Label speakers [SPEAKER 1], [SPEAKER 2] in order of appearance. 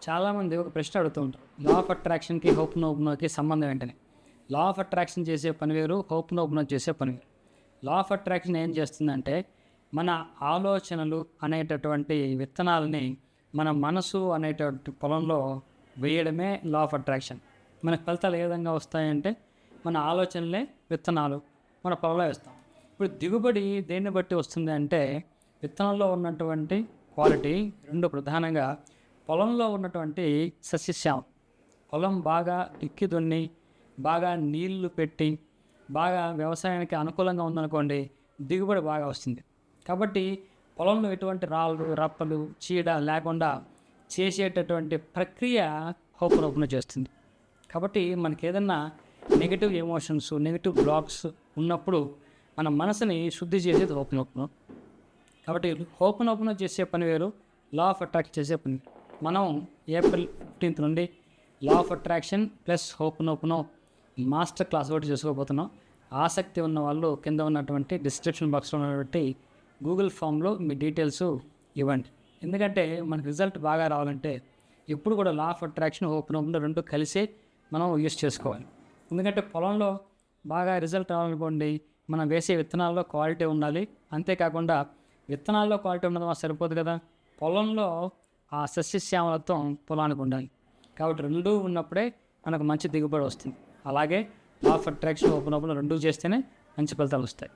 [SPEAKER 1] చాలామంది ఒక ప్రశ్న అడుగుతూ ఉంటారు. లా ఆఫ్ అట్రాక్షన్‌కి, హోప్ నోకి సంబంధం ఏంటని. లా ఆఫ్ అట్రాక్షన్ చేసే పని వేరు, హోప్ నో చేసే పని వేరు. లా ఆఫ్ అట్రాక్షన్ ఏం చేస్తుందంటే, మన ఆలోచనలు అనేటటువంటి విత్తనాలని మన మనసు అనేటువంటి పొలంలో వేయడమే లా ఆఫ్ అట్రాక్షన్. మన ఫలితాలు ఏ విధంగా వస్తాయంటే, మన ఆలోచనలే విత్తనాలు మన పొలంలో వేస్తాం. ఇప్పుడు దిగుబడి దేన్ని బట్టి వస్తుంది అంటే, విత్తనంలో ఉన్నటువంటి క్వాలిటీ, 2 ప్రధానంగా పొలంలో ఉన్నటువంటి సస్యశ్యామం. పొలం బాగా ఎక్కి దున్ని, బాగా నీళ్లు పెట్టి, బాగా వ్యవసాయానికి అనుకూలంగా ఉందనుకోండి, దిగుబడి బాగా వస్తుంది. కాబట్టి పొలంలో ఎటువంటి రాళ్ళు, రప్పలు, చీడ లేకుండా చేసేటటువంటి ప్రక్రియ హోపనోపన చేస్తుంది. కాబట్టి మనకేదన్నా నెగిటివ్ ఎమోషన్స్, నెగిటివ్ బ్లాక్స్ ఉన్నప్పుడు మన మనసుని శుద్ధి చేసేది హోపనోపన. కాబట్టి హోపనోపన చేసే పని వేరు, లా ఆఫ్ అట్రాక్షన్ చేసే పని వేరు. మనం ఏప్రిల్ 15th నుండి law of attraction plus ho'oponopono master class ఒకటి చేసుకోబోతున్నాం. ఆసక్తి ఉన్న వాళ్ళు కింద ఉన్నటువంటి డిస్క్రిప్షన్ బాక్స్లో ఉన్నటువంటి గూగుల్ ఫామ్లో మీ డీటెయిల్స్ ఇవ్వండి. ఎందుకంటే మనకు రిజల్ట్ బాగా రావాలంటే ఎప్పుడు కూడా లా ఆఫ్ అట్రాక్షన్, హోపనోపన 2 కలిసే మనం యూస్ చేసుకోవాలి. ఎందుకంటే పొలంలో బాగా రిజల్ట్ రావాలనుకోండి, మనం వేసే విత్తనాల్లో క్వాలిటీ ఉండాలి. అంతేకాకుండా విత్తనాల్లో క్వాలిటీ ఉండడం సరిపోదు కదా, పొలంలో ఆ సస్యశ్యామలత్వం పొలానికి ఉండాలి. కాబట్టి 2 ఉన్నప్పుడే మనకు మంచి దిగుబడి వస్తుంది. అలాగే లా ఆఫ్ అట్రాక్షన్, హోపనోపన 2 చేస్తేనే మంచి ఫలితాలు వస్తాయి.